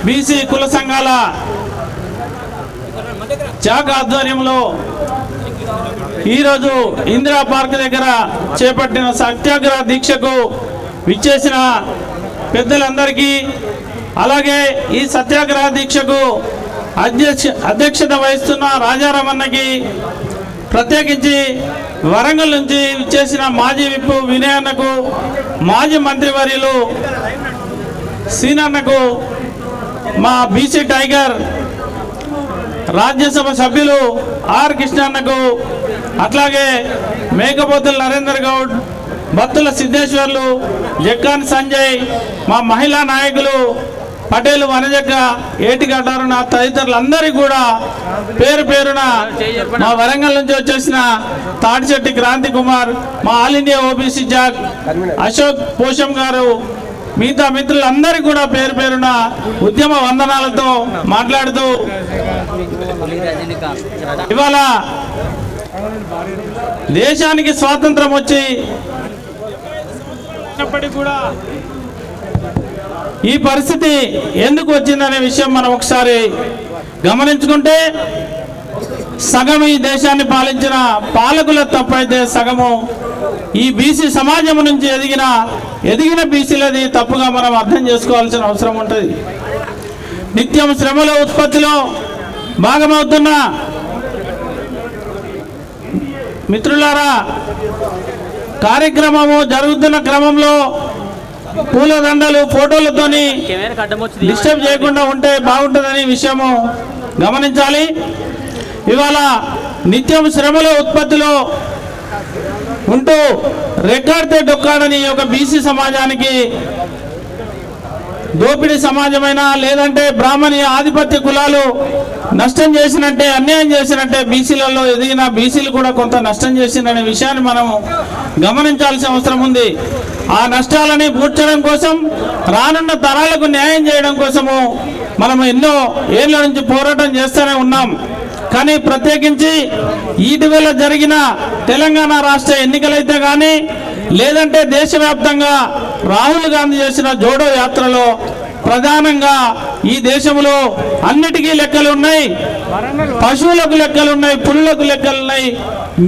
BC కుల సంఘాల శాఖ ఆధ్వర్యంలో ఈరోజు ఇందిరా పార్క్ దగ్గర చేపట్టిన సత్యాగ్రహ దీక్షకు విచ్చేసిన పెద్దలందరికీ, అలాగే ఈ సత్యాగ్రహ దీక్షకు అధ్యక్షత వహిస్తున్న రాజారామన్నకి, ప్రత్యేకించి వరంగల్ నుంచి విచ్చేసిన మాజీ విప్పు వినయన్నకు, మాజీ మంత్రివర్యులు సీనన్నకు, మా బీసీ టైగర్ రాజ్యసభ సభ్యులు ఆర్ కృష్ణన్నకు, అట్లాగే మేకపోతుల నరేందర్ గౌడ్, బత్తుల సిద్ధేశ్వర్లు, జక్కాన్ సంజయ్, మా మహిళా నాయకులు పటేల్ వనజక్క, ఏటిగడ్డారు, నా తదితరులందరికీ కూడా పేరు పేరున, మా వరంగల్ నుంచి వచ్చేసిన తాటిశెట్టి క్రాంతి కుమార్, మా all India OBC JAC Ashok Posham గారు, మిగతా మిత్రులందరికీ కూడా పేరు పేరున ఉద్యమ వందనాలతో మాట్లాడుతూ, ఇవాళ దేశానికి స్వాతంత్రం వచ్చి కూడా ఈ పరిస్థితి ఎందుకు వచ్చిందనే విషయం మనం ఒకసారి గమనించుకుంటే, సగం ఈ దేశాన్ని పాలించిన పాలకుల తప్పైతే సగము ఈ బీసీ సమాజం నుంచి ఎదిగిన బీసీలది తప్పుగా మనం అర్థం చేసుకోవాల్సిన అవసరం ఉంటుంది. నిత్యం శ్రమల ఉత్పత్తిలో భాగమవుతున్న మిత్రులారా, కార్యక్రమము జరుగుతున్న క్రమంలో పూలదండలు ఫోటోలతోని డిస్టర్బ్ చేయకుండా ఉంటే బాగుంటుందని విషయము గమనించాలి. ఇవాళ నిత్యం శ్రమల ఉత్పత్తిలో ఉంటూ రెక్కాడితే డొక్కాడని ఒక బీసీ సమాజానికి దోపిడీ సమాజమైనా లేదంటే బ్రాహ్మణీయ ఆధిపత్య కులాలు నష్టం చేసినట్టే, అన్యాయం చేసినట్టే బీసీలలో ఎదిగిన బీసీలు కూడా కొంత నష్టం చేసిందనే విషయాన్ని మనం గమనించాల్సిన అవసరం ఉంది. ఆ నష్టాలని పూడ్చడం కోసం, రానున్న తరాలకు న్యాయం చేయడం కోసము మనం ఎన్నో ఏళ్ల నుంచి పోరాటం చేస్తూనే ఉన్నాం. కానీ ప్రత్యేకించి ఇటీవల జరిగిన తెలంగాణ రాష్ట్ర ఎన్నికలైతే కానీ, లేదంటే దేశవ్యాప్తంగా రాహుల్ గాంధీ చేసిన జోడో యాత్రలో ప్రధానంగా ఈ దేశంలో అన్నిటికీ లెక్కలు ఉన్నాయి. పశువులకు లెక్కలు ఉన్నాయి, పులులకు లెక్కలు ఉన్నాయి.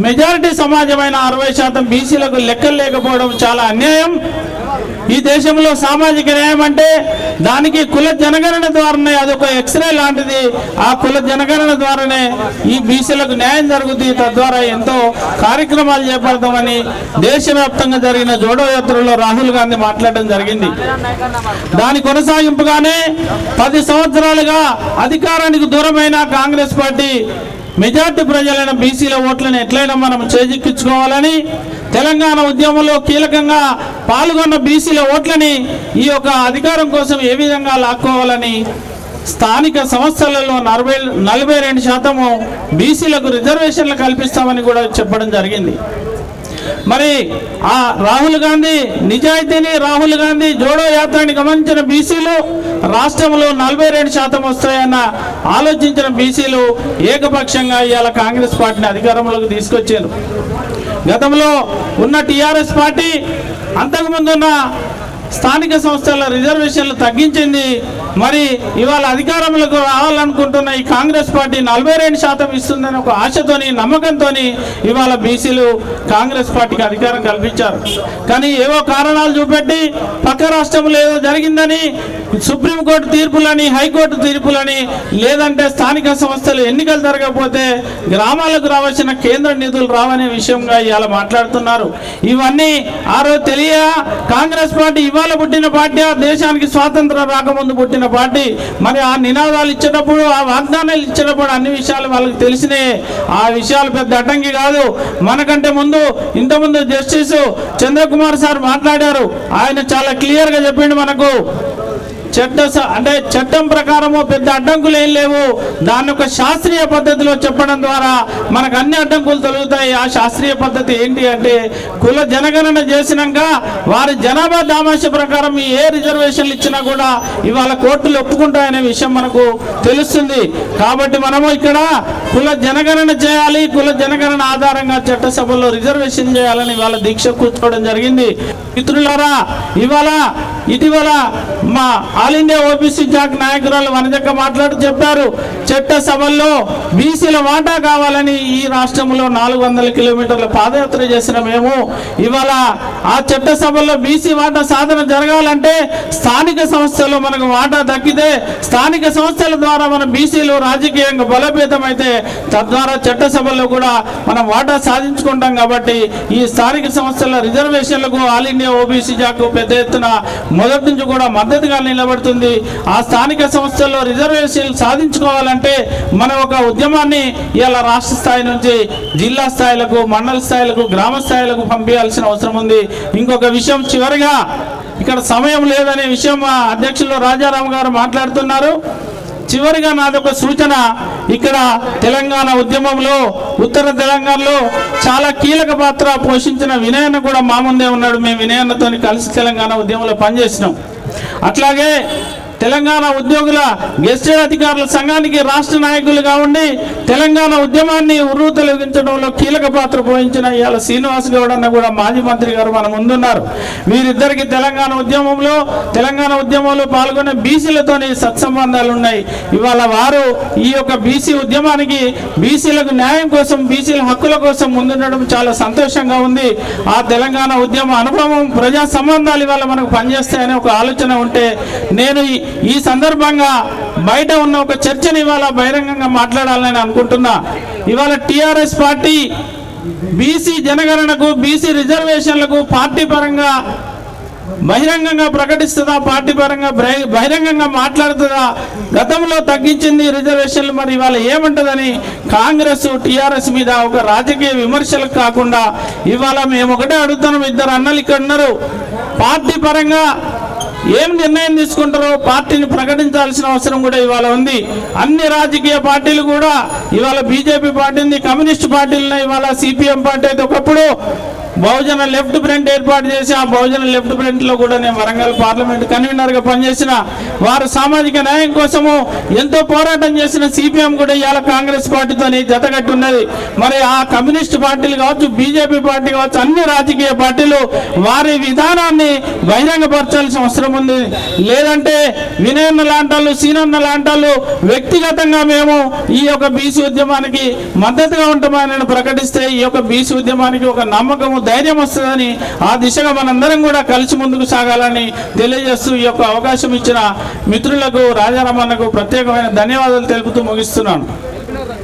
మెజారిటీ సమాజమైన 60% బీసీలకు లెక్కలు లేకపోవడం చాలా అన్యాయం. ఈ దేశంలో సామాజిక న్యాయం అంటే దానికి కుల జనగణన ద్వారానే, అదొక ఎక్స్రే లాంటిది. ఆ కుల జనగణన ద్వారానే ఈ బీసీలకు న్యాయం జరుగుతుంది. తద్వారా ఎంతో కార్యక్రమాలు చేపడతామని దేశవ్యాప్తంగా జరిగిన జోడో యాత్రలో రాహుల్ గాంధీ మాట్లాడడం జరిగింది. దాని కొనసాగింపుగానే 10 సంవత్సరాలుగా అధికారానికి దూరమైన కాంగ్రెస్ పార్టీ మెజార్టీ ప్రజలైన బీసీల ఓట్లను ఎట్లయినా మనం చేజిక్కించుకోవాలని, తెలంగాణ ఉద్యమంలో కీలకంగా పాల్గొన్న బీసీల ఓట్లని ఈ యొక్క అధికారం కోసం ఏ విధంగా లాక్కోవాలని స్థానిక సంస్థలలో 42% బీసీలకు రిజర్వేషన్లు కల్పిస్తామని కూడా చెప్పడం జరిగింది. మరి ఆ రాహుల్ గాంధీ నిజాయితీని, రాహుల్ గాంధీ జోడో యాత్రని గమనించిన బీసీలు రాష్ట్రంలో 42% వస్తాయన్న ఆలోచించిన బీసీలు ఏకపక్షంగా ఇవాళ కాంగ్రెస్ పార్టీని అధికారంలోకి తీసుకొచ్చారు. గతంలో ఉన్న టీఆర్ఎస్ పార్టీ అంతకుముందున్న స్థానిక సంస్థల రిజర్వేషన్లు తగ్గించింది. మరి ఇవాళ అధికారంలోకి రావాలనుకుంటున్న ఈ కాంగ్రెస్ పార్టీ 42% ఇస్తుందని ఒక ఆశతోని, నమ్మకంతో ఇవాళ బీసీలు కాంగ్రెస్ పార్టీకి అధికారం కల్పించారు. కానీ ఏవో కారణాలు చూపెట్టి పక్క రాష్ట్రంలో ఏదో జరిగిందని, సుప్రీంకోర్టు తీర్పులని, హైకోర్టు తీర్పులని, లేదంటే స్థానిక సంస్థలు ఎన్నికలు జరగకపోతే గ్రామాలకు రావాల్సిన కేంద్ర నిధులు రావనే విషయంగా ఇవాళ మాట్లాడుతున్నారు. ఇవన్నీ ఆ రోజు తెలియ కాంగ్రెస్ పార్టీ ఇవాళ పుట్టిన పార్టీ, దేశానికి స్వాతంత్రం రాకముందు పుట్టిన పార్టీ. మరి ఆ నినాదాలు ఇచ్చేటప్పుడు, ఆ వాగ్దానాలు ఇచ్చేటప్పుడు అన్ని విషయాలు వాళ్ళకి తెలిసినే. ఆ విషయాలు పెద్ద అడ్డంకి కాదు. మనకంటే ముందు ఇంతకుముందు జస్టిస్ చంద్రకుమార్ సార్ మాట్లాడారు. ఆయన చాలా క్లియర్గా చెప్పిండు మనకు. అంటే చట్టం ప్రకారము పెద్ద అడ్డంకులు ఏం లేవు. దాని ఒక శాస్త్రీయ పద్ధతిలో చెప్పడం ద్వారా మనకు అన్ని అడ్డంకులు తొలగుతాయి. ఆ శాస్త్రీయ పద్ధతి ఏంటి అంటే కుల జనగణన చేసినాక వారి జనాభా దామాష ప్రకారం ఏ రిజర్వేషన్లు ఇచ్చినా కూడా ఇవాళ కోర్టులు ఒప్పుకుంటాయనే విషయం మనకు తెలుస్తుంది. కాబట్టి మనము ఇక్కడ కుల జనగణన చేయాలి, కుల జనగణన ఆధారంగా చట్టసభలో రిజర్వేషన్ చేయాలని ఇవాళ దీక్ష కూర్చోవడం జరిగింది. మిత్రులారా, ఇటీవల మా ఆల్ ఇండియా ఓబీసీ జాక్ నాయకురాలు వనజక్క మాట్లాడుతూ చెప్పారు, చట్టసభల్లో బీసీల వాటా కావాలని ఈ రాష్ట్రంలో 400 కిలోమీటర్ల పాదయాత్ర చేసిన మేము ఇవాళ ఆ చట్టసభల్లో బీసీ వాటా సాధన జరగాలంటే స్థానిక సంస్థల్లో మనకు వాటా దక్కితే స్థానిక సంస్థల ద్వారా మన బీసీలు రాజకీయంగా బలోపేతం అయితే తద్వారా చట్టసభల్లో కూడా మనం వాటా సాధించుకుంటాం. కాబట్టి ఈ స్థానిక సంస్థల రిజర్వేషన్లకు ఆల్ ఇండియా ఓబీసీ జాక్ పెద్ద ఎత్తున మొదటి నుంచి కూడా మద్దతుగా నిలబడుతుంది. ఆ స్థానిక సంస్థల్లో రిజర్వేషన్లు సాధించుకోవాలంటే మనం ఒక ఉద్యమాన్ని ఇలా రాష్ట్ర స్థాయి నుంచి జిల్లా స్థాయిలకు, మండల స్థాయిలకు, గ్రామ స్థాయిలకు పంపించాల్సిన అవసరం ఉంది. ఇంకొక విషయం చివరిగా, ఇక్కడ సమయం లేదనే విషయం మా అధ్యక్షులు రాజారాం గారు మాట్లాడుతున్నారు. చివరిగా నాదొక సూచన, ఇక్కడ తెలంగాణ ఉద్యమంలో ఉత్తర తెలంగాణలో చాలా కీలక పాత్ర పోషించిన వినయన్న కూడా మా ముందే ఉన్నాడు. మేము వినయన్నతో కలిసి తెలంగాణ ఉద్యమంలో పనిచేసినాం. అట్లాగే తెలంగాణ ఉద్యోగుల గెస్టెడ్ అధికారుల సంఘానికి రాష్ట్ర నాయకులుగా ఉండి తెలంగాణ ఉద్యమాన్ని ఉర్రూతలొగించడంలో కీలక పాత్ర పోషించిన ఇవాళ శ్రీనివాస్ గౌడ్ అన్న కూడా మాజీ మంత్రి గారు మన ముందున్నారు. వీరిద్దరికి తెలంగాణ ఉద్యమంలో పాల్గొనే బీసీలతోని సత్సంబంధాలు ఉన్నాయి. ఇవాళ వారు ఈ యొక్క బీసీ ఉద్యమానికి, బీసీలకు న్యాయం కోసం, బీసీల హక్కుల కోసం ముందుండడం చాలా సంతోషంగా ఉంది. ఆ తెలంగాణ ఉద్యమ అనుభవం, ప్రజా సంబంధాలు ఇవాళ మనకు పనిచేస్తాయనే ఒక ఆలోచన ఉంటే నేను ఈ సందర్భంగా బయట ఉన్న ఒక చర్చని ఇవాళ బహిరంగంగా మాట్లాడాలని అనుకుంటున్నా. ఇవాళ టీఆర్ఎస్ పార్టీ బీసీ జనగణనకు, బీసీ రిజర్వేషన్లకు పార్టీ పరంగా బహిరంగంగా ప్రకటిస్తుందా, పార్టీ పరంగా బహిరంగంగా మాట్లాడుతుందా? గతంలో తగ్గించింది రిజర్వేషన్లు, మరి ఇవాళ ఏమంటుందని కాంగ్రెస్ టీఆర్ఎస్ మీద ఒక రాజకీయ విమర్శలకు కాకుండా ఇవాళ మేము ఒకటే అడుగుతున్నాం. ఇద్దరు అన్నలు ఇక్కడ ఉన్నారు. పార్టీ పరంగా ఏం నిర్ణయం తీసుకుంటారో పార్టీని ప్రకటించాల్సిన అవసరం కూడా ఇవాళ ఉంది. అన్ని రాజకీయ పార్టీలు కూడా ఇవాళ బీజేపీ పార్టీ ఉంది, కమ్యూనిస్ట్ పార్టీలను ఇవాళ సిపిఎం పార్టీ అయితే ఒకప్పుడు బహుజన లెఫ్ట్ ఫ్రంట్ ఏర్పాటు చేసి ఆ బహుజన లెఫ్ట్ ఫ్రంట్ లో కూడా నేను వరంగల్ పార్లమెంట్ కన్వీనర్ గా పనిచేసిన వారు సామాజిక న్యాయం కోసము ఎంతో పోరాటం చేసిన సిపిఎం కూడా ఇవాళ కాంగ్రెస్ పార్టీతో జతగట్టి ఉన్నది. మరి ఆ కమ్యూనిస్ట్ పార్టీలు కావచ్చు, బీజేపీ పార్టీ కావచ్చు, అన్ని రాజకీయ పార్టీలు వారి విధానాన్ని బహిరంగపరచాల్సిన అవసరం ఉంది. లేదంటే వినయన్న లాంటాలు, సీనన్న లాంటాలు వ్యక్తిగతంగా మేము ఈ యొక్క బీసీ ఉద్యమానికి మద్దతుగా ఉంటామని ప్రకటిస్తే ఈ యొక్క బీసీ ఉద్యమానికి ఒక నమ్మకము, ధైర్యం వస్తుందని ఆ దిశగా మనందరం కూడా కలిసి ముందుకు సాగాలని తెలియజేస్తూ ఈ యొక్క అవకాశం ఇచ్చిన మిత్రులకు, రాజారామన్నకు ప్రత్యేకమైన ధన్యవాదాలు తెలుపుతూ ముగిస్తున్నాను.